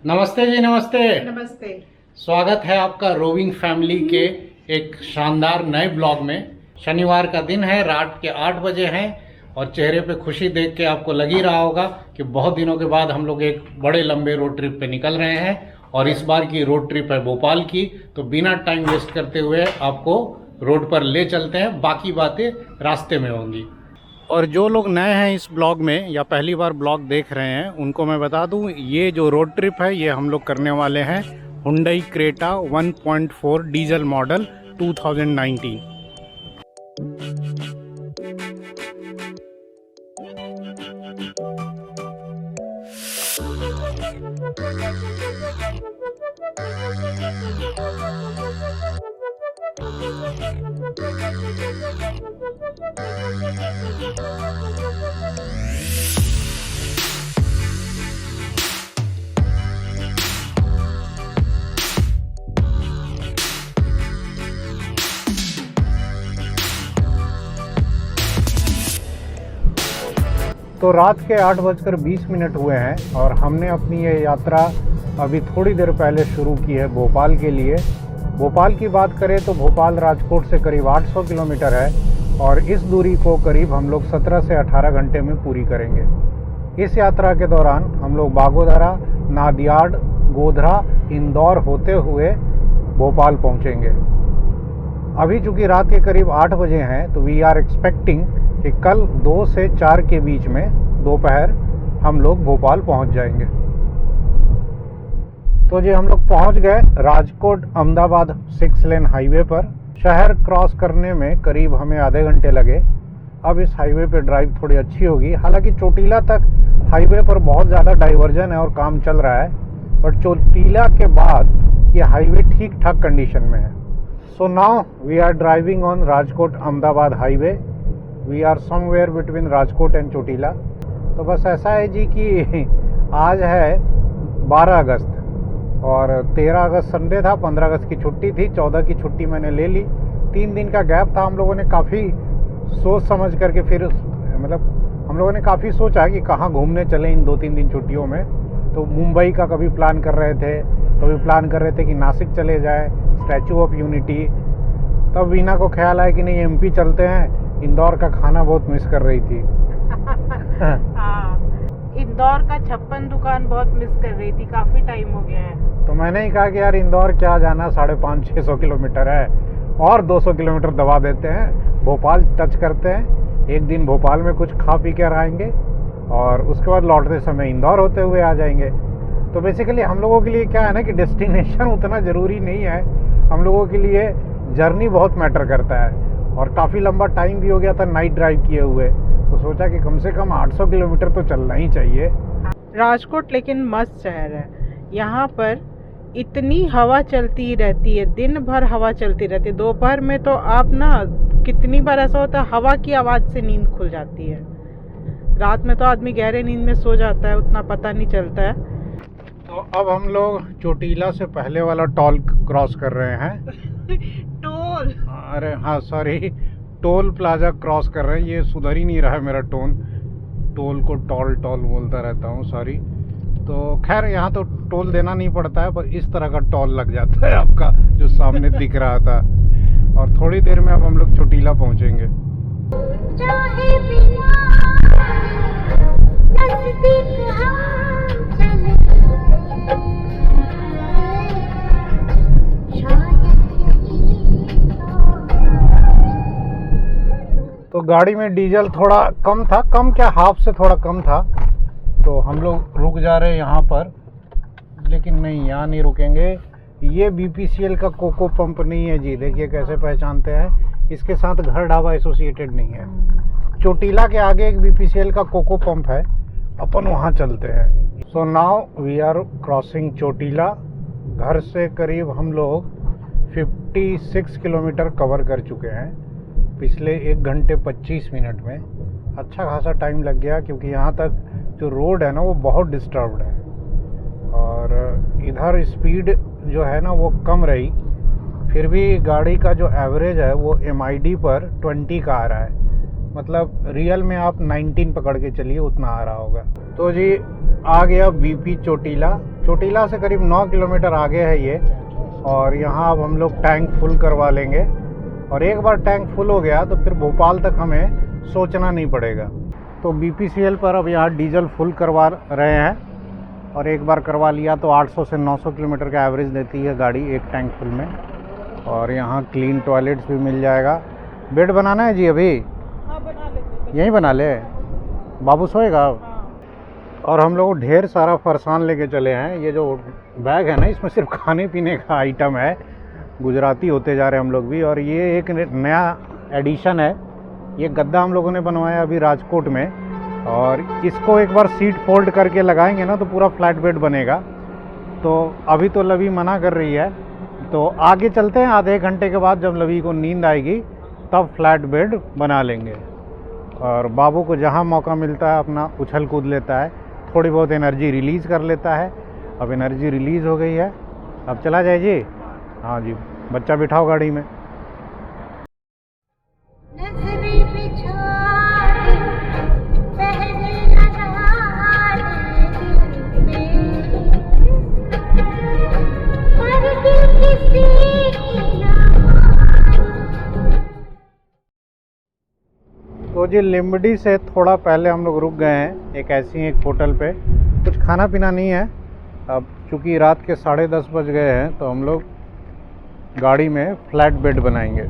नमस्ते जी, नमस्ते। नमस्ते। स्वागत है आपका रोविंग फैमिली के एक शानदार नए ब्लॉग में। शनिवार का दिन है, रात के 8 बजे हैं और चेहरे पे खुशी देख के आपको लग ही रहा होगा कि बहुत दिनों के बाद हम लोग एक बड़े लंबे रोड ट्रिप पे निकल रहे हैं और इस बार की रोड ट्रिप है भोपाल की। तो बिना टाइम वेस्ट करते हुए आपको रोड पर ले चलते हैं, बाकी बातें रास्ते में होंगी। और जो लोग नए हैं इस ब्लॉग में या पहली बार ब्लॉग देख रहे हैं उनको मैं बता दूं, ये जो रोड ट्रिप है ये हम लोग करने वाले हैं हुंडई क्रेटा 1.4 डीजल मॉडल 2019। तो रात के 8:20 हुए हैं और हमने अपनी ये यात्रा अभी थोड़ी देर पहले शुरू की है भोपाल के लिए। भोपाल की बात करें तो भोपाल राजकोट से करीब 800 किलोमीटर है और इस दूरी को करीब हम लोग 17 से 18 घंटे में पूरी करेंगे। इस यात्रा के दौरान हम लोग बागोदरा, नादियाड, गोधरा, इंदौर होते हुए भोपाल पहुंचेंगे। अभी चूँकि रात के करीब 8 बजे हैं तो वी आर एक्सपेक्टिंग कि कल 2 से 4 के बीच में दोपहर हम लोग भोपाल पहुंच जाएंगे। तो जी हम लोग पहुंच गए राजकोट अहमदाबाद 6 लेन हाईवे पर। शहर क्रॉस करने में करीब हमें आधे घंटे लगे। अब इस हाईवे पे ड्राइव थोड़ी अच्छी होगी। हालांकि चोटीला तक हाईवे पर बहुत ज़्यादा डाइवर्जन है और काम चल रहा है, बट चोटीला के बाद ये हाईवे ठीक ठाक कंडीशन में है। So now we are driving on Rajkot Ahmedabad highway. We are somewhere between Rajkot and Chotila. तो बस ऐसा है जी कि आज है 12 अगस्त और 13 अगस्त संडे था, 15 अगस्त की छुट्टी थी, 14 की छुट्टी मैंने ले ली। 3 दिन का गैप था। हम लोगों ने काफ़ी सोच समझ करके फिर हम लोगों ने काफ़ी सोचा कि कहाँ घूमने चले इन 2-3 दिन छुट्टियों में। तो मुंबई का कभी प्लान कर रहे थे, कभी प्लान कर रहे थे कि नासिक चले जाए, स्टैचू ऑफ यूनिटी। तब वीना को ख्याल आया कि नहीं एमपी चलते हैं। इंदौर का खाना बहुत मिस कर रही थी। हाँ, इंदौर का 56 दुकान बहुत मिस कर रही थी, काफी टाइम हो गया है। तो मैंने ही कहा कि यार इंदौर क्या जाना, 550-600 किलोमीटर है और 200 किलोमीटर दबा देते हैं, भोपाल टच करते हैं। एक दिन भोपाल में कुछ खा पी कर आएंगे और उसके बाद लौटते समय इंदौर होते हुए आ जाएंगे। तो बेसिकली हम लोगों के लिए क्या है ना कि डेस्टिनेशन उतना ज़रूरी नहीं है। हम लोगों के लिए जर्नी बहुत मैटर करता है और काफ़ी लंबा टाइम भी हो गया था नाइट ड्राइव किए हुए। तो सोचा कि कम से कम 800 किलोमीटर तो चलना ही चाहिए। राजकोट लेकिन मस्त शहर है। यहाँ पर इतनी हवा चलती रहती है, दिन भर हवा चलती रहती है। दोपहर में तो आप ना कितनी बार ऐसा होता है हवा की आवाज़ से नींद खुल जाती है। रात में तो आदमी गहरे नींद में सो जाता है, उतना पता नहीं चलता है। तो अब हम लोग चोटीला से पहले वाला टोल क्रॉस कर रहे हैं। टोल, अरे हाँ सॉरी, टोल प्लाजा क्रॉस कर रहे हैं। ये सुधर ही नहीं रहा है मेरा टोन, टोल को टोल टोल बोलता रहता हूँ, सॉरी। तो खैर यहाँ तो टोल देना नहीं पड़ता है, पर इस तरह का टोल लग जाता है आपका जो सामने दिख रहा था। और थोड़ी देर में अब हम लोग चोटीला पहुँचेंगे। तो गाड़ी में डीजल थोड़ा कम था, कम क्या हाफ से थोड़ा कम था। तो हम लोग रुक जा रहे हैं यहाँ पर, लेकिन नहीं यहाँ नहीं रुकेंगे। ये बीपीसीएल का कोको पंप नहीं है जी, देखिए कैसे पहचानते हैं। इसके साथ घर ढाबा एसोसिएटेड नहीं है। चोटीला के आगे एक बीपीसीएल का कोको पंप है, अपन वहाँ चलते हैं। So now we are crossing Chotila. घर से करीब हम लोग 56 किलोमीटर कवर कर चुके हैं पिछले 1 घंटे 25 मिनट में। अच्छा खासा टाइम लग गया क्योंकि यहाँ तक जो रोड है ना वो बहुत डिस्टर्ब्ड है और इधर स्पीड जो है ना वो कम रही। फिर भी गाड़ी का जो एवरेज है वो MID पर 20 का आ रहा है। मतलब रियल में आप 19 पकड़ के चलिए उतना आ रहा होगा। तो जी आ गया BP चोटीला। चोटीला से करीब 9 किलोमीटर आगे है ये। और यहाँ अब हम लोग टैंक फुल करवा लेंगे, और एक बार टैंक फुल हो गया तो फिर भोपाल तक हमें सोचना नहीं पड़ेगा। तो BPCL पर अब यहाँ डीजल फुल करवा रहे हैं, और एक बार करवा लिया तो 800 से 900 किलोमीटर का एवरेज देती है गाड़ी एक टैंक फुल में। और यहाँ क्लीन टॉयलेट्स भी मिल जाएगा। बेड बनाना है जी अभी? हाँ, बना लेते। यहीं बना ले, बाबू सोएगा। और हम लोग ढेर सारा फरसान लेके चले हैं। ये जो बैग है ना, इसमें सिर्फ खाने पीने का आइटम है। गुजराती होते जा रहे हैं हम लोग भी। और ये एक नया एडिशन है। ये गद्दा हम लोगों ने बनवाया अभी राजकोट में, और इसको एक बार सीट फोल्ड करके लगाएंगे ना तो पूरा फ्लैट बेड बनेगा। तो अभी तो लवी मना कर रही है, तो आगे चलते हैं। आधे घंटे के बाद जब लवी को नींद आएगी तब फ्लैट बेड बना लेंगे। और बाबू को जहाँ मौका मिलता है अपना उछल कूद लेता है, थोड़ी बहुत एनर्जी रिलीज़ कर लेता है। अब एनर्जी रिलीज़ हो गई है, अब चला जाए जी। हाँ जी, बच्चा बिठाओ गाड़ी में। तो जी लिम्बडी से थोड़ा पहले हम लोग रुक गए हैं एक होटल पे। कुछ खाना पीना नहीं है। अब चूँकि रात के 10:30 बज गए हैं तो हम लोग गाड़ी में फ्लैट बेड बनाएंगे।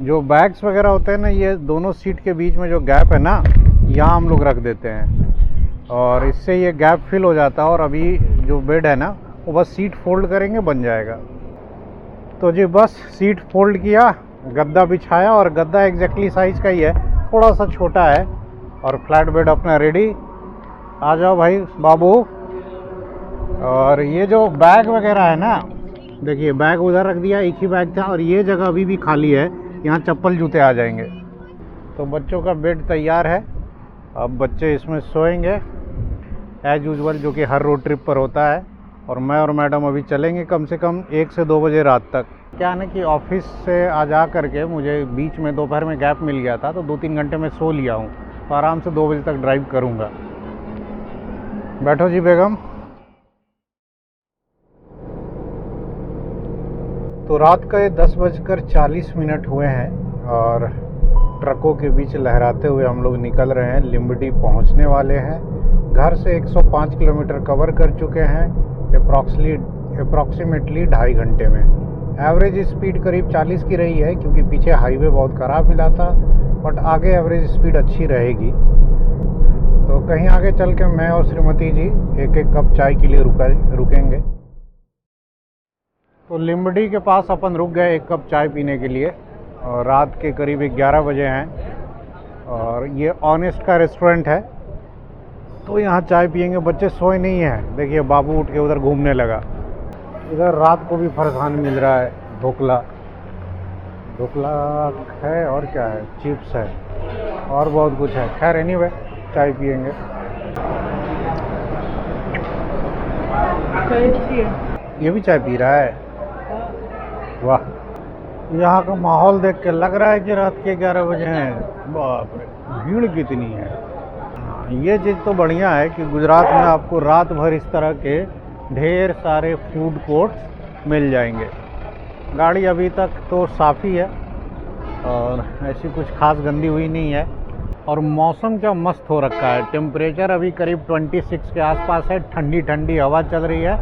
जो बैग्स वगैरह होते हैं ना, ये दोनों सीट के बीच में जो गैप है ना, यहाँ हम लोग रख देते हैं, और इससे ये गैप फिल हो जाता है। और अभी जो बेड है ना, वो बस सीट फोल्ड करेंगे बन जाएगा। तो जी बस सीट फोल्ड किया, गद्दा बिछाया, और गद्दा एग्जैक्टली साइज़ का ही है, थोड़ा सा छोटा है। और फ्लैट बेड अपना रेडी। आ जाओ भाई बाबू। और ये जो बैग वगैरह है ना, देखिए बैग उधर रख दिया, एक ही बैग था, और ये जगह अभी भी खाली है, यहाँ चप्पल जूते आ जाएंगे। तो बच्चों का बेड तैयार है। अब बच्चे इसमें सोएंगे एज यूजुअल, जो कि हर रोड ट्रिप पर होता है। और मैं और मैडम अभी चलेंगे कम से कम 1 से 2 बजे रात तक। क्या है ना कि ऑफिस से आ जा करके मुझे बीच में दोपहर में गैप मिल गया था, तो 2-3 घंटे में सो लिया हूँ, तो आराम से 2 बजे तक ड्राइव करूँगा। बैठो जी बेगम। तो रात का ये 10:40 हुए हैं, और ट्रकों के बीच लहराते हुए हम लोग निकल रहे हैं। लिम्बडी पहुंचने वाले हैं। घर से 105 किलोमीटर कवर कर चुके हैं अप्रॉक्सीमेटली 2.5 घंटे में। एवरेज स्पीड करीब 40 की रही है, क्योंकि पीछे हाईवे बहुत ख़राब मिला था, बट आगे एवरेज स्पीड अच्छी रहेगी। तो कहीं आगे चल के मैं और श्रीमती जी एक कप चाय के लिए रुकेंगे। तो लिम्बडी के पास अपन रुक गए 1 कप चाय पीने के लिए, और रात के करीब 11 बजे हैं। और ये ऑनेस्ट का रेस्टोरेंट है, तो यहाँ चाय पियेंगे। बच्चे सोए नहीं हैं, देखिए बाबू उठ के उधर घूमने लगा। इधर रात को भी फरसान मिल रहा है, ढोकला है, और क्या है, चिप्स है, और बहुत कुछ है। खैर एनीवे, चाय पियेंगे। ये भी चाय पी रहा है, वाह। यहाँ का माहौल देख के लग रहा है कि रात के 11 बजे हैं। बाप रे, भीड़ कितनी है। ये चीज़ तो बढ़िया है कि गुजरात में आपको रात भर इस तरह के ढेर सारे फूड कोर्ट्स मिल जाएंगे। गाड़ी अभी तक तो साफ़ ही है, और ऐसी कुछ खास गंदी हुई नहीं है। और मौसम क्या मस्त हो रखा है। टेम्परेचर अभी करीब 26 के आसपास है, ठंडी ठंडी हवा चल रही है,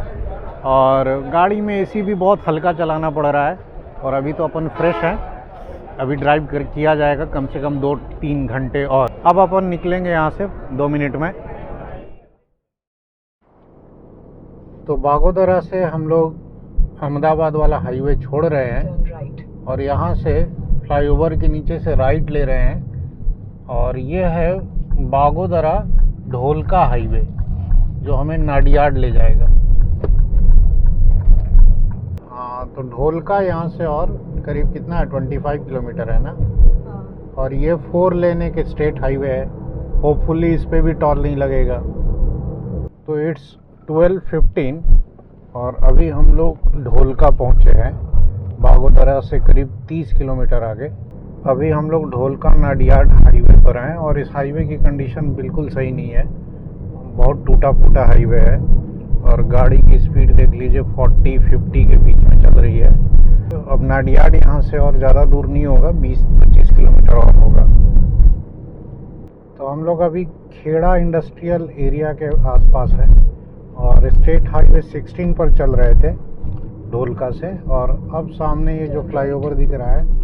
और गाड़ी में एसी भी बहुत हल्का चलाना पड़ रहा है। और अभी तो अपन फ्रेश हैं, अभी ड्राइव किया जाएगा कम से कम 2-3 घंटे और। अब अपन निकलेंगे यहाँ से 2 मिनट में। तो बागोदरा से हम लोग अहमदाबाद वाला हाईवे छोड़ रहे हैं, और यहाँ से फ्लाईओवर के नीचे से राइट ले रहे हैं, और ये है बागोदरा ढोलका हाईवे, जो हमें नाडियाड ले जाएगा। हाँ, तो ढोलका यहाँ से और करीब कितना है, 25 किलोमीटर है ना। और ये 4 लेन के स्टेट हाईवे है, होपफुली इस पे भी टोल नहीं लगेगा। तो इट्स 12:15, और अभी हम लोग ढोलका पहुँचे हैं, बागोदरा से करीब 30 किलोमीटर आगे। अभी हम लोग ढोलका नाडियाड हाईवे पर हैं, और इस हाईवे की कंडीशन बिल्कुल सही नहीं है, बहुत टूटा फूटा हाईवे है। और गाड़ी की स्पीड देख लीजिए 40-50 के बीच में चल रही है। अब नाडियाड यहाँ से और ज़्यादा दूर नहीं होगा, 20-25 किलोमीटर और होगा। तो हम लोग अभी खेड़ा इंडस्ट्रियल एरिया के आसपास है और स्टेट हाईवे 16 पर चल रहे थे ढोलका से, और अब सामने ये जो फ्लाईओवर दिख रहा है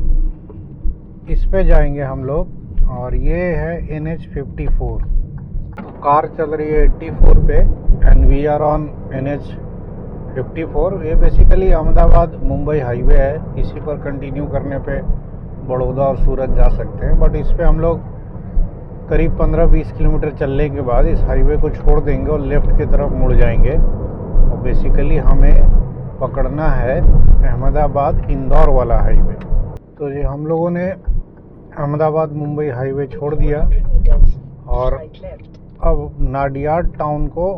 इस पे जाएंगे हम लोग, और ये है NH 54। तो कार चल रही है 84 पे and we are on NH 54। ये बेसिकली अहमदाबाद मुंबई हाईवे है, इसी पर कंटिन्यू करने पे बड़ौदा और सूरत जा सकते हैं, बट इस पे हम लोग करीब 15-20 किलोमीटर चलने के बाद इस हाईवे को छोड़ देंगे और लेफ़्ट की तरफ मुड़ जाएंगे। और बेसिकली हमें पकड़ना है अहमदाबाद इंदौर वाला हाईवे। तो ये हम लोगों ने अहमदाबाद मुंबई हाईवे छोड़ दिया और अब नाडियाड टाउन को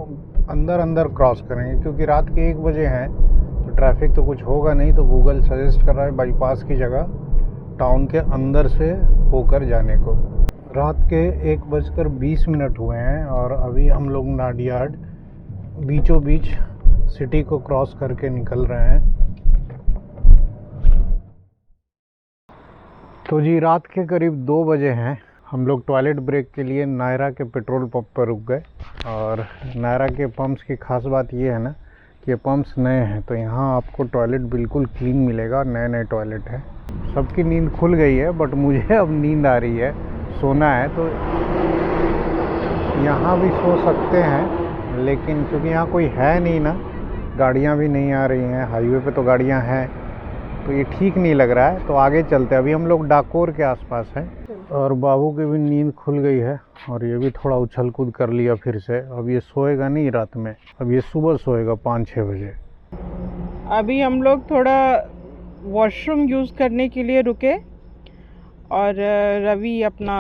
अंदर क्रॉस करेंगे, क्योंकि रात के 1 बजे हैं तो ट्रैफिक तो कुछ होगा नहीं। तो गूगल सजेस्ट कर रहा है बाईपास की जगह टाउन के अंदर से होकर जाने को। रात के 1:20 हुए हैं और अभी हम लोग नाडियाड बीचों बीच सिटी को क्रॉस करके निकल रहे हैं। तो जी रात के करीब 2 बजे हैं। हम लोग टॉयलेट ब्रेक के लिए नायरा के पेट्रोल पंप पर रुक गए, और नायरा के पंप्स की खास बात ये है ना कि ये पंप्स नए हैं, तो यहाँ आपको टॉयलेट बिल्कुल क्लीन मिलेगा, नए टॉयलेट है। सबकी नींद खुल गई है बट मुझे अब नींद आ रही है, सोना है। तो यहाँ भी सो सकते हैं, लेकिन क्योंकि यहाँ कोई है नहीं ना, गाड़ियाँ भी नहीं आ रही हैं, हाईवे पे तो गाड़ियाँ हैं, तो ये ठीक नहीं लग रहा है। तो आगे चलते हैं। अभी हम लोग डाकोर के आसपास हैं और बाबू की भी नींद खुल गई है और ये भी थोड़ा उछल कूद कर लिया फिर से। अब ये सोएगा नहीं रात में, अब ये सुबह सोएगा 5-6 बजे। अभी हम लोग थोड़ा वॉशरूम यूज़ करने के लिए रुके और रवि अपना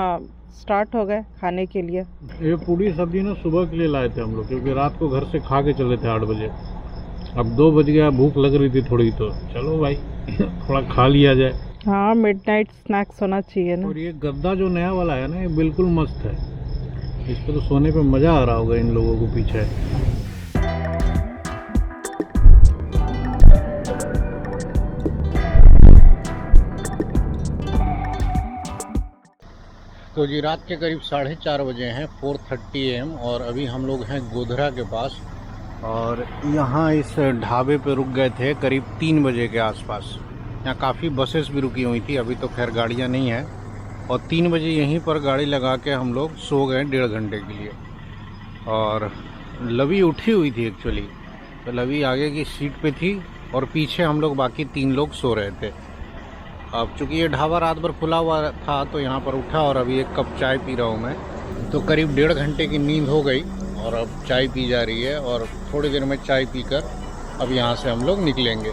स्टार्ट हो गए खाने के लिए। ये पूरी सब्जी ना सुबह के लिए लाए थे हम लोग, क्योंकि रात को घर से खा के चले थे 8 बजे। अब 2 बज गया, भूख लग रही थी थोड़ी, तो चलो भाई थोड़ा खा लिया जाए। हाँ, मिडनाइट स्नैक्स होना चाहिए ना। और ये गद्दा जो नया वाला है ना, ये बिल्कुल मस्त है, इस पर तो सोने पे मज़ा आ रहा होगा इन लोगों को पीछे। तो जी रात के करीब 4:30 बजे हैं, 4:30 AM, और अभी हम लोग हैं गोधरा के पास, और यहाँ इस ढाबे पे रुक गए थे करीब 3 बजे के आसपास। यहाँ काफ़ी बसेस भी रुकी हुई थी, अभी तो खैर गाड़ियाँ नहीं हैं, और 3 बजे यहीं पर गाड़ी लगा के हम लोग सो गए 1.5 घंटे के लिए। और लवी उठी हुई थी एक्चुअली, तो लवी आगे की सीट पे थी और पीछे हम लोग बाकी 3 लोग सो रहे थे। अब चूँकि ये ढाबा रात भर खुला हुआ था तो यहाँ पर उठा और अभी 1 कप चाय पी रहा हूँ मैं। तो करीब 1.5 घंटे की नींद हो गई और अब चाय पी जा रही है, और थोड़ी देर में चाय पीकर अब यहाँ से हम लोग निकलेंगे।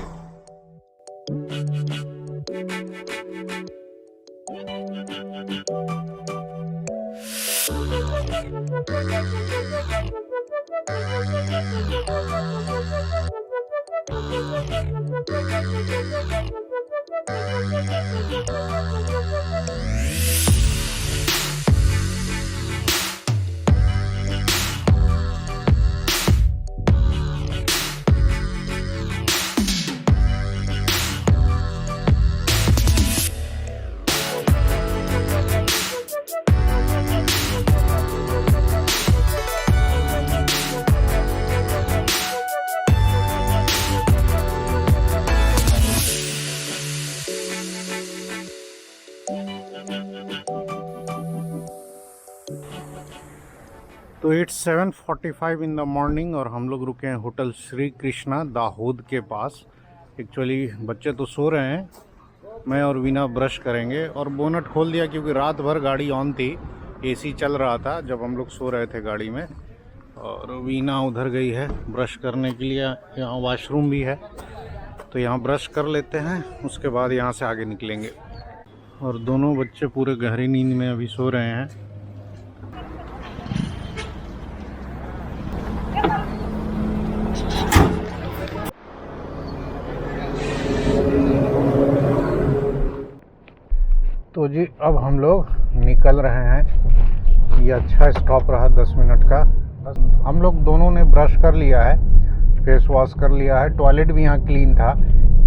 तो इट्स 7:45 इन द मॉर्निंग और हम लोग रुके हैं होटल श्री कृष्णा दाहोद के पास। एक्चुअली बच्चे तो सो रहे हैं, मैं और वीना ब्रश करेंगे, और बोनट खोल दिया क्योंकि रात भर गाड़ी ऑन थी, एसी चल रहा था जब हम लोग सो रहे थे गाड़ी में। और वीना उधर गई है ब्रश करने के लिए, यहाँ वॉशरूम भी है तो यहाँ ब्रश कर लेते हैं, उसके बाद यहाँ से आगे निकलेंगे। और दोनों बच्चे पूरे गहरी नींद में अभी सो रहे हैं। तो जी अब हम लोग निकल रहे हैं। ये अच्छा स्टॉप रहा 10 मिनट का। हम लोग दोनों ने ब्रश कर लिया है, फेस वॉश कर लिया है, टॉयलेट भी यहाँ क्लीन था।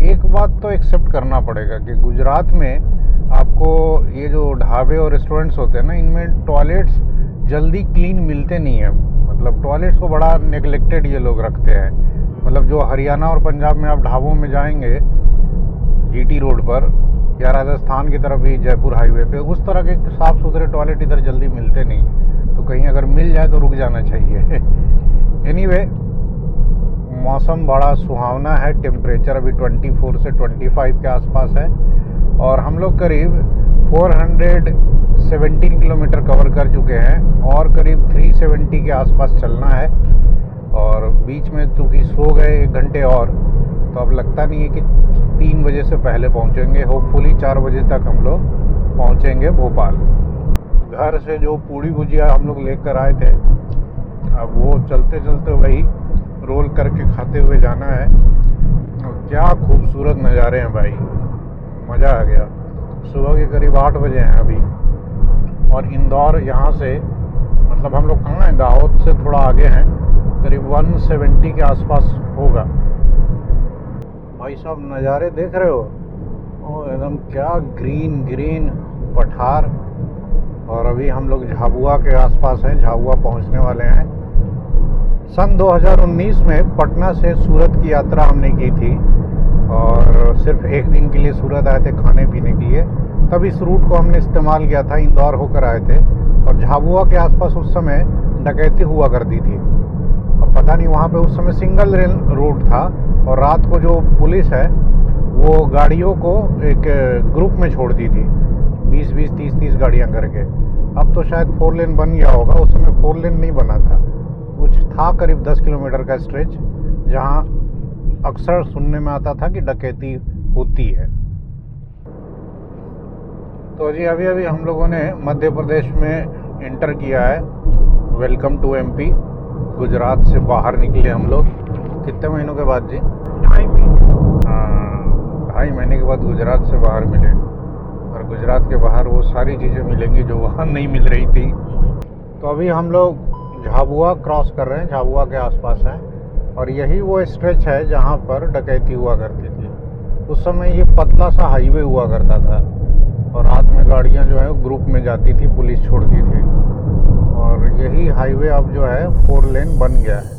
एक बात तो एक्सेप्ट करना पड़ेगा कि गुजरात में आपको ये जो ढाबे और रेस्टोरेंट्स होते हैं ना, इनमें टॉयलेट्स जल्दी क्लीन मिलते नहीं है। मतलब टॉयलेट्स को बड़ा नेग्लेक्टेड ये लोग रखते हैं। मतलब जो हरियाणा और पंजाब में आप ढाबों में जाएंगे जीटी रोड पर या राजस्थान की तरफ भी जयपुर हाईवे पे, उस तरह के साफ़ सुथरे टॉयलेट इधर जल्दी मिलते नहीं हैं। तो कहीं अगर मिल जाए तो रुक जाना चाहिए। एनीवे, मौसम बड़ा सुहावना है। टेम्परेचर अभी 24 से 25 के आसपास है और हम लोग करीब 417 किलोमीटर कवर कर चुके हैं और करीब 370 के आसपास चलना है। और बीच में चूँकि सो गए 1 घंटे और, तो अब लगता नहीं है कि 3 बजे से पहले पहुंचेंगे। होपफुली 4 बजे तक हम लोग पहुंचेंगे भोपाल। घर से जो पूड़ी भुजिया हम लोग लेकर आए थे, अब वो चलते चलते वही रोल करके खाते हुए जाना है। और क्या खूबसूरत नज़ारे हैं भाई, मज़ा आ गया। सुबह के करीब 8 बजे हैं अभी और इंदौर यहाँ से, मतलब हम लोग कहाँ हैं, दाहोद से थोड़ा आगे हैं, करीब 170 के आसपास होगा। भाई साहब नज़ारे देख रहे हो, ओ एकदम क्या ग्रीन ग्रीन पठार। और अभी हम लोग झाबुआ के आसपास हैं, झाबुआ पहुंचने वाले हैं। सन 2019 में पटना से सूरत की यात्रा हमने की थी और सिर्फ 1 दिन के लिए सूरत आए थे खाने पीने के लिए। तब इस रूट को हमने इस्तेमाल किया था, इंदौर होकर आए थे। और झाबुआ के आसपास उस समय डकैती हुआ करती थी। अब पता नहीं, वहाँ पे उस समय सिंगल रेल रोड था और रात को जो पुलिस है वो गाड़ियों को एक ग्रुप में छोड़ दी थी, 20-20, 30-30 गाड़ियाँ करके। अब तो शायद 4 लेन बन गया होगा, उस समय 4 लेन नहीं बना था। कुछ था करीब 10 किलोमीटर का स्ट्रेच, जहाँ अक्सर सुनने में आता था कि डकैती होती है। तो जी अभी अभी हम लोगों ने मध्य प्रदेश में एंटर किया है। Welcome to MP. गुजरात से बाहर निकले हम लोग कितने महीनों के बाद जी? 2.5 महीने। हाँ, 2.5 महीने के बाद गुजरात से बाहर मिले। और गुजरात के बाहर वो सारी चीज़ें मिलेंगी जो वहाँ नहीं मिल रही थी। तो अभी हम लोग झाबुआ क्रॉस कर रहे हैं, झाबुआ के आसपास हैं। और यही वो स्ट्रेच है जहाँ पर डकैती हुआ करती थी। उस समय ये पतला सा हाईवे हुआ करता था और रात में गाड़ियाँ जो है ग्रुप में जाती थी, पुलिस छोड़ती थी। और यही हाईवे अब जो है 4 लेन बन गया है।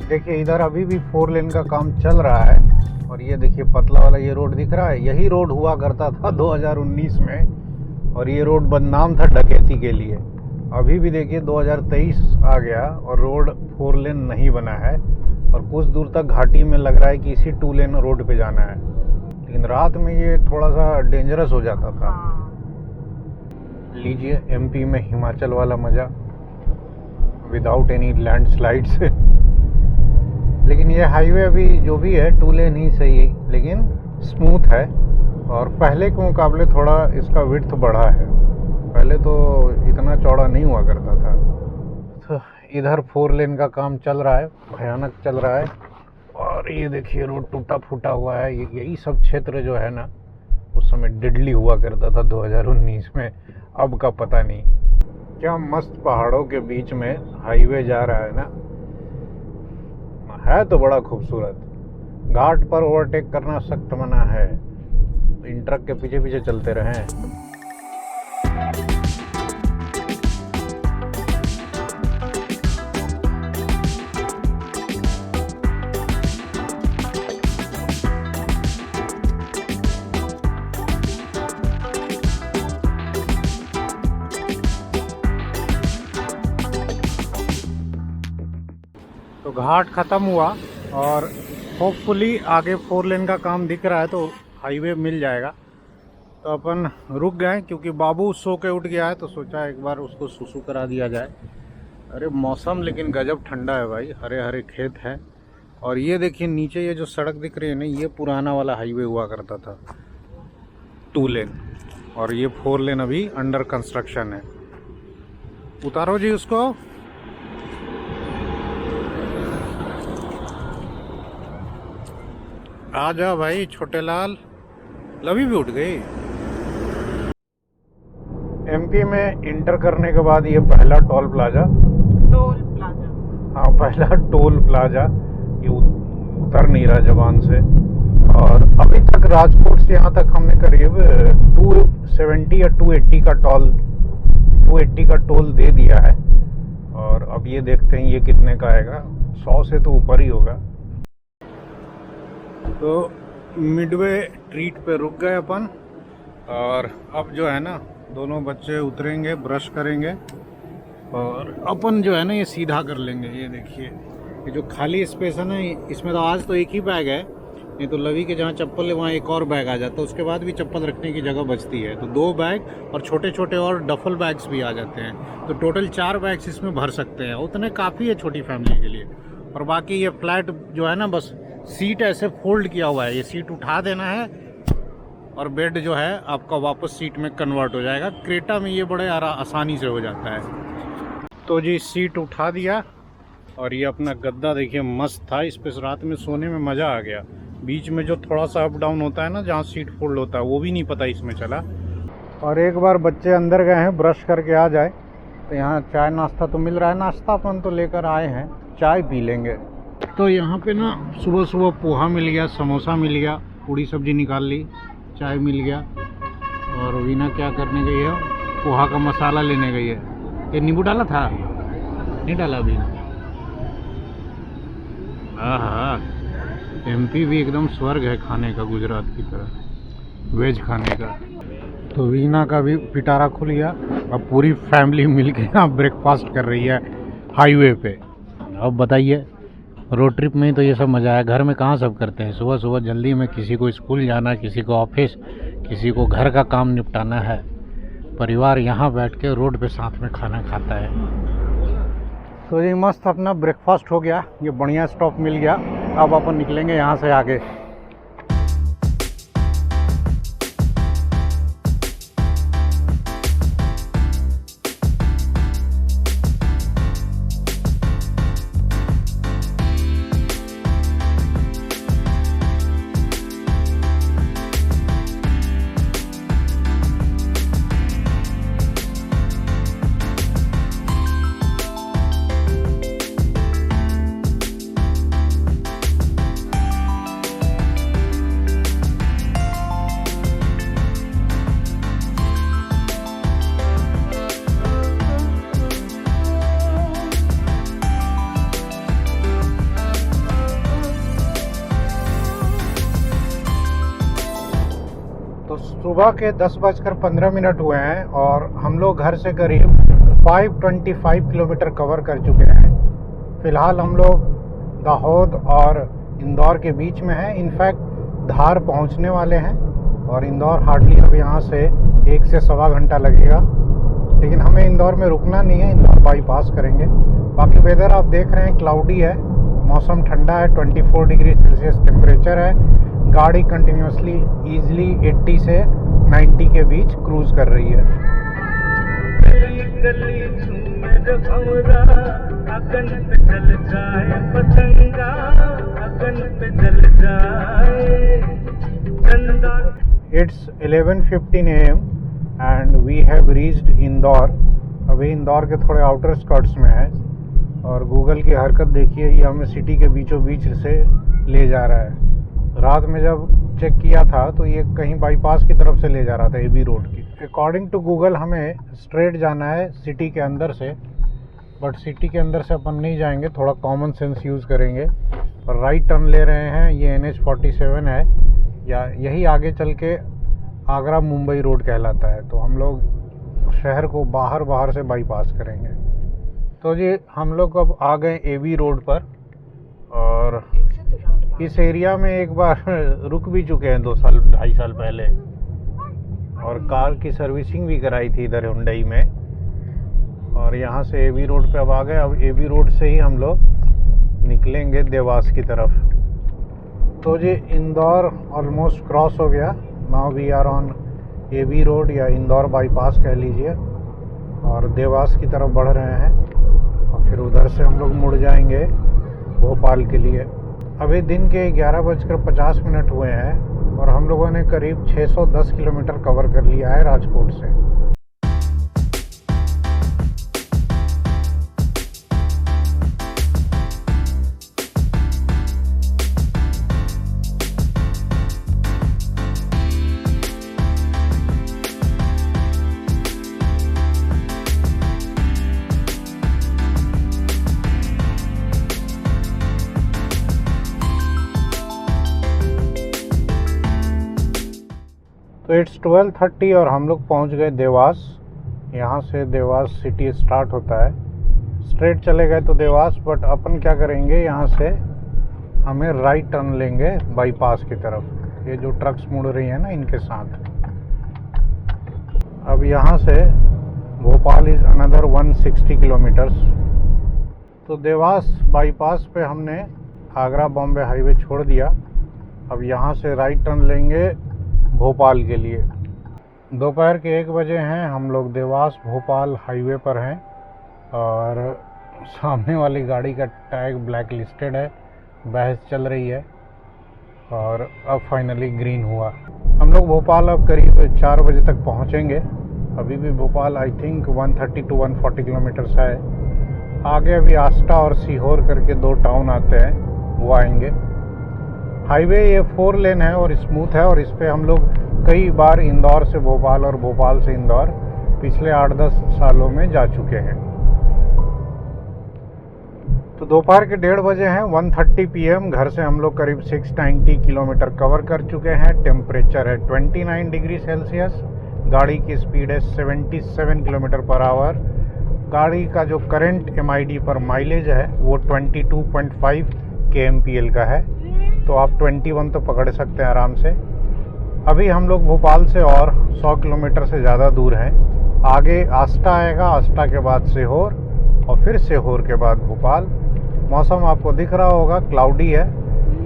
देखिए इधर अभी भी 4 लेन का काम चल रहा है। और ये देखिए पतला वाला ये रोड दिख रहा है, यही रोड हुआ करता था 2019 में। और ये रोड बदनाम था डकैती के लिए। अभी भी देखिए 2023 आ गया और रोड 4 लेन नहीं बना है। और कुछ दूर तक घाटी में लग रहा है कि इसी 2 लेन रोड पे जाना है। लेकिन रात में ये थोड़ा सा डेंजरस हो जाता था। लीजिए एमपी में हिमाचल वाला मज़ा, विदाउट एनी लैंडस्लाइड्स। लेकिन ये हाईवे अभी जो भी है 2 लेन ही सही, लेकिन स्मूथ है। और पहले के मुकाबले थोड़ा इसका विड्थ बढ़ा है, पहले तो इतना चौड़ा नहीं हुआ करता था। तो इधर 4 लेन का काम चल रहा है, भयानक चल रहा है। और ये देखिए रोड टूटा फूटा हुआ है। यही सब क्षेत्र जो है ना, उस समय डेडली हुआ करता था 2019 में, अब का पता नहीं। क्या मस्त पहाड़ों के बीच में हाईवे जा रहा है ना, है तो बड़ा खूबसूरत। घाट पर ओवरटेक करना सख्त मना है, इन ट्रक के पीछे पीछे चलते रहें। तो घाट ख़त्म हुआ और होपफुली आगे 4 लेन का काम दिख रहा है तो हाईवे मिल जाएगा। तो अपन रुक गए क्योंकि बाबू सो के उठ गया है, तो सोचा एक बार उसको सुसु करा दिया जाए। अरे मौसम लेकिन गजब ठंडा है भाई, हरे हरे खेत हैं। और ये देखिए नीचे ये जो सड़क दिख रही है ना, ये पुराना वाला हाईवे हुआ करता था 2 लेन। और ये 4 लेन अभी अंडर कंस्ट्रक्शन है। उतारो जी उसको। आ जा भाई छोटे लाल। लवी भी उठ गई। एमपी में इंटर करने के बाद ये पहला टोल प्लाजा। हाँ, पहला टोल प्लाजा। ये उतर नहीं रहा जबान से। और अभी तक राजकोट से यहाँ तक हमने करीब 270 या 280 का टोल दे दिया है। और अब ये देखते हैं ये कितने का आएगा। 100 से तो ऊपर ही होगा। तो मिडवे ट्रीट पे रुक गए अपन। और अब जो है ना, दोनों बच्चे उतरेंगे, ब्रश करेंगे और अपन जो है ना ये सीधा कर लेंगे। ये देखिए, ये जो खाली स्पेस है ना, इसमें तो आज तो एक ही बैग है, नहीं तो लवी के जहाँ चप्पल है वहाँ एक और बैग आ जाता है। उसके बाद भी चप्पल रखने की जगह बचती है, तो 2 बैग और छोटे छोटे और डफल बैग्स भी आ जाते हैं। तो टोटल 4 बैग्स इसमें भर सकते हैं। उतने काफ़ी है छोटी फैमिली के लिए। और बाकी ये फ्लैट जो है ना, बस सीट ऐसे फोल्ड किया हुआ है। ये सीट उठा देना है और बेड जो है आपका वापस सीट में कन्वर्ट हो जाएगा। क्रेटा में ये बड़े आसानी से हो जाता है। तो जी सीट उठा दिया और ये अपना गद्दा देखिए मस्त था। इस पे रात में सोने में मज़ा आ गया। बीच में जो थोड़ा सा अप डाउन होता है ना, जहाँ सीट फोल्ड होता है, वो भी नहीं पता इसमें चला। और एक बार बच्चे अंदर गए हैं, ब्रश करके आ जाए तो यहाँ चाय नाश्ता तो मिल रहा है। नाश्ता अपन तो लेकर आए हैं, चाय पी लेंगे। तो यहाँ पे ना सुबह सुबह पोहा मिल गया, समोसा मिल गया, पूड़ी सब्जी निकाल ली, चाय मिल गया। और वीना क्या करने गई है, पोहा का मसाला लेने गई है। ये नींबू डाला था? नहीं डाला अभी। हाँ, एमपी भी एकदम स्वर्ग है खाने का, गुजरात की तरह वेज खाने का। तो वीना का भी पिटारा खुल गया। अब पूरी फैमिली मिलके यहाँ ब्रेकफास्ट कर रही है हाईवे पे। अब बताइए, रोड ट्रिप में ही तो ये सब मज़ा है। घर में कहाँ सब करते हैं। सुबह सुबह जल्दी में किसी को स्कूल जाना, किसी को ऑफिस, किसी को घर का काम निपटाना है। परिवार यहाँ बैठ के रोड पे साथ में खाना खाता है। तो ये मस्त अपना ब्रेकफास्ट हो गया। ये बढ़िया स्टॉप मिल गया। अब अपन निकलेंगे यहाँ से आगे। सुबह के 10:15 हुए हैं और हम लोग घर से करीब 525 किलोमीटर कवर कर चुके हैं। फ़िलहाल हम लोग दाहोद और इंदौर के बीच में हैं। इनफैक्ट धार पहुंचने वाले हैं और इंदौर हार्डली अब यहाँ से 1 से सवा घंटा लगेगा। लेकिन हमें इंदौर में रुकना नहीं है, इंदौर बाईपास करेंगे। बाकी वेदर आप देख रहे हैं क्लाउडी है, मौसम ठंडा है, 24 डिग्री सेल्सियस टेम्परेचर है। गाड़ी कंटिन्यूसली ईजिली 80 से 90 के बीच क्रूज कर रही है। It's 11:15 AM and we have reached Indore. अभी इंदौर के थोड़े आउटर स्कर्ट्स में है और गूगल की हरकत देखिए, ये हमें सिटी के बीचों बीच से ले जा रहा है। रात में जब चेक किया था तो ये कहीं बाईपास की तरफ से ले जा रहा था, एबी रोड की। अकॉर्डिंग टू गूगल हमें स्ट्रेट जाना है सिटी के अंदर से, बट सिटी के अंदर से अपन नहीं जाएंगे, थोड़ा कॉमन सेंस यूज़ करेंगे और राइट टर्न ले रहे हैं। ये NH47 है, या यही आगे चल के आगरा मुंबई रोड कहलाता है। तो हम लोग शहर को बाहर से बाईपास करेंगे। तो जी हम लोग अब आ गए एबी रोड पर और इस एरिया में एक बार रुक भी चुके हैं 2-2.5 साल पहले और कार की सर्विसिंग भी कराई थी इधर हुंडई में। और यहाँ से एबी रोड पे अब आ गए। अब एबी रोड से ही हम लोग निकलेंगे देवास की तरफ। तो जी इंदौर ऑलमोस्ट क्रॉस हो गया। Now we are on AB road या इंदौर बाईपास कह लीजिए, और देवास की तरफ बढ़ रहे हैं और फिर उधर से हम लोग मुड़ जाएंगे भोपाल के लिए। अभी दिन के 11:50 हुए हैं और हम लोगों ने करीब 610 किलोमीटर कवर कर लिया है राजकोट से। तो इट्स 12:30 और हम लोग पहुंच गए देवास। यहाँ से देवास सिटी स्टार्ट होता है। स्ट्रेट चले गए तो देवास, बट अपन क्या करेंगे, यहाँ से हमें राइट टर्न लेंगे बाईपास की तरफ। ये जो ट्रक्स मुड़ रही हैं ना, इनके साथ। अब यहाँ से भोपाल इज़ अनदर 160 किलोमीटर्स। तो देवास बाईपास पे हमने आगरा बॉम्बे हाईवे छोड़ दिया। अब यहाँ से राइट टर्न लेंगे भोपाल के लिए। दोपहर के 1 बजे हैं, हम लोग देवास भोपाल हाईवे पर हैं और सामने वाली गाड़ी का टैग ब्लैक लिस्टेड है। बहस चल रही है और अब फाइनली ग्रीन हुआ। हम लोग भोपाल अब करीब 4 बजे तक पहुंचेंगे। अभी भी Bhopal I think 130 to 140 kilometres है। आगे अभी आस्टा और सीहोर करके 2 टाउन आते हैं, वो आएंगे। हाईवे ये 4 लेन है और स्मूथ है, और इस पे हम लोग कई बार इंदौर से भोपाल और भोपाल से इंदौर पिछले 8-10 सालों में जा चुके हैं। तो दोपहर के 1:30 बजे हैं, 1:30 PM। घर से हम लोग करीब 690 किलोमीटर कवर कर चुके हैं। टेम्परेचर है 29 डिग्री सेल्सियस। गाड़ी की स्पीड है 77 किलोमीटर पर आवर। गाड़ी का जो करंट MID पर माइलेज है वो 22.5 kmpl का है, तो आप 21 तो पकड़ सकते हैं आराम से। अभी हम लोग भोपाल से और 100 किलोमीटर से ज़्यादा दूर हैं। आगे आस्टा आएगा, आस्टा के बाद सीहोर और फिर सीहोर के बाद भोपाल। मौसम आपको दिख रहा होगा, क्लाउडी है,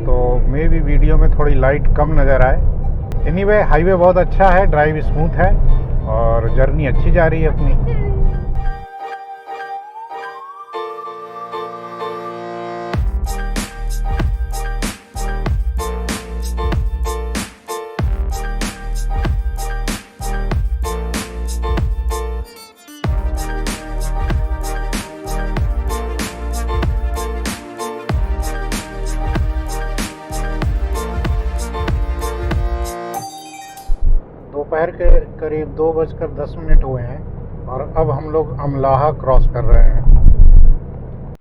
तो मे भी वीडियो में थोड़ी लाइट कम नज़र आए। एनीवे हाईवे बहुत अच्छा है, ड्राइव स्मूथ है और जर्नी अच्छी जा रही है अपनी। दोपहर के करीब 2:10 हुए हैं और अब हम लोग अमलाहा क्रॉस कर रहे हैं।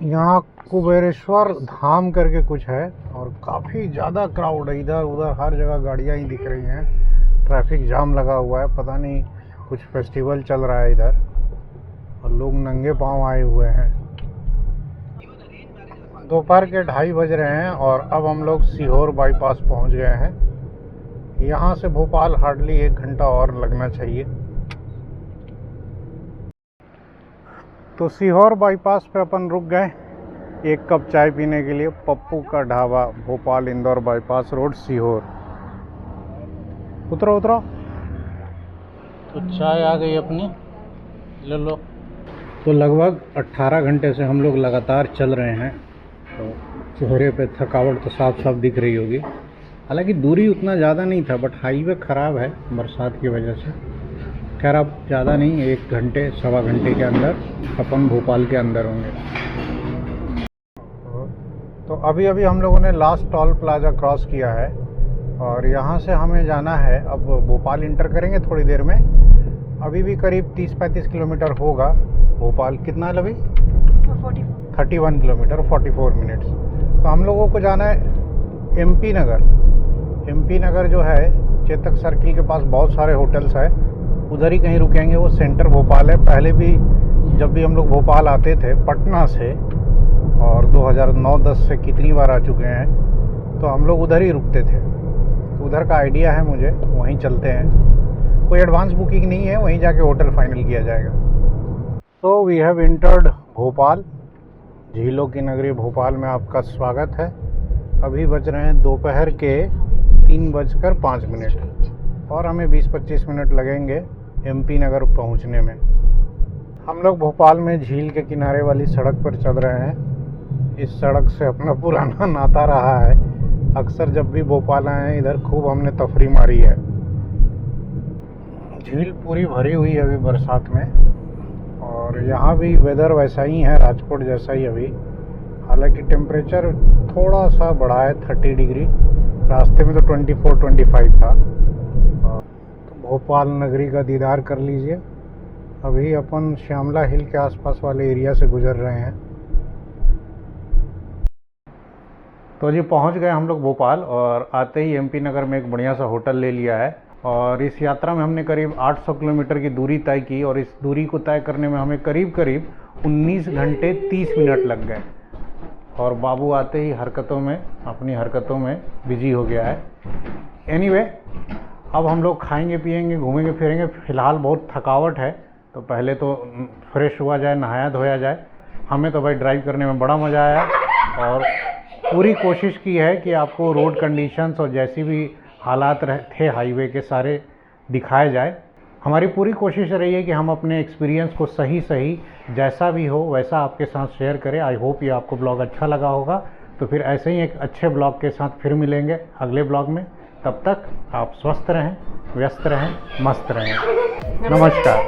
यहाँ कुबेरेश्वर धाम करके कुछ है और काफ़ी ज़्यादा क्राउड है। इधर उधर हर जगह गाड़ियाँ ही दिख रही हैं। ट्रैफिक जाम लगा हुआ है, पता नहीं कुछ फेस्टिवल चल रहा है इधर, और लोग नंगे पाँव आए हुए हैं। दोपहर के 2:30 बज रहे हैं और अब हम लोग सीहोर बाईपास पहुँच गए हैं। यहाँ से भोपाल हार्डली 1 घंटा और लगना चाहिए। तो सीहोर बाईपास पे अपन रुक गए 1 कप चाय पीने के लिए। पप्पू का ढाबा, भोपाल इंदौर बाईपास रोड, सीहोर। उतरो उतरो। तो चाय आ गई अपनी, ले लो। तो लगभग 18 घंटे से हम लोग लगातार चल रहे हैं, तो चेहरे पे थकावट तो साफ साफ दिख रही होगी। हालांकि दूरी उतना ज़्यादा नहीं था, बट हाईवे ख़राब है बरसात की वजह से। खैर अब ज़्यादा नहीं, 1 घंटे 1.25 घंटे के अंदर अपन भोपाल के अंदर होंगे। तो अभी अभी हम लोगों ने लास्ट टोल प्लाजा क्रॉस किया है और यहाँ से हमें जाना है, अब भोपाल इंटर करेंगे थोड़ी देर में। अभी भी करीब 30-35 किलोमीटर होगा भोपाल। कितना है अभी? 31 किलोमीटर, 44 मिनट्स। तो हम लोगों को जाना है MP नगर। MP नगर जो है चेतक सर्किल के पास बहुत सारे होटल्स हैं, उधर ही कहीं रुकेंगे। वो सेंटर भोपाल है। पहले भी जब भी हम लोग भोपाल आते थे पटना से, और 2009-10 से कितनी बार आ चुके हैं, तो हम लोग उधर ही रुकते थे। तो उधर का आइडिया है मुझे, वहीं चलते हैं। कोई एडवांस बुकिंग नहीं है, वहीं जाके होटल फाइनल किया जाएगा। So we have entered Bhopal. झीलों की नगरी भोपाल में आपका स्वागत है। अभी बज रहे हैं दोपहर के 3:05। और हमें 20-25 मिनट लगेंगे MP नगर पहुंचने में। हम लोग भोपाल में झील के किनारे वाली सड़क पर चल रहे हैं। इस सड़क से अपना पुराना नाता रहा है। अक्सर जब भी भोपाल आए हैं इधर खूब हमने तफरी मारी है। झील पूरी भरी हुई है अभी बरसात में, और यहाँ भी वेदर वैसा ही है, राजकोट जैसा ही अभी। हालांकि टेम्परेचर थोड़ा सा बढ़ा है 30 डिग्री, रास्ते में तो 24-25 था। तो भोपाल नगरी का दीदार कर लीजिए। अभी अपन श्यामला हिल के आसपास वाले एरिया से गुजर रहे हैं। तो जी पहुंच गए हम लोग भोपाल, और आते ही MP नगर में एक बढ़िया सा होटल ले लिया है। और इस यात्रा में हमने करीब 800 किलोमीटर की दूरी तय की, और इस दूरी को तय करने में हमें करीब 19 घंटे 30 मिनट लग गए। और बाबू आते ही अपनी हरकतों में बिजी हो गया है। एनीवे, अब हम लोग खाएंगे पिएंगे, घूमेंगे फिरेंगे। फ़िलहाल बहुत थकावट है, तो पहले तो फ्रेश हुआ जाए, नहाया धोया जाए। हमें तो भाई ड्राइव करने में बड़ा मज़ा आया, और पूरी कोशिश की है कि आपको रोड कंडीशंस और जैसी भी हालात थे हाईवे के सारे दिखाए जाए। हमारी पूरी कोशिश रही है कि हम अपने एक्सपीरियंस को सही जैसा भी हो वैसा आपके साथ शेयर करें। आई होप ये आपको ब्लॉग अच्छा लगा होगा। तो फिर ऐसे ही एक अच्छे ब्लॉग के साथ फिर मिलेंगे अगले ब्लॉग में। तब तक आप स्वस्थ रहें, व्यस्त रहें, मस्त रहें। नमस्कार।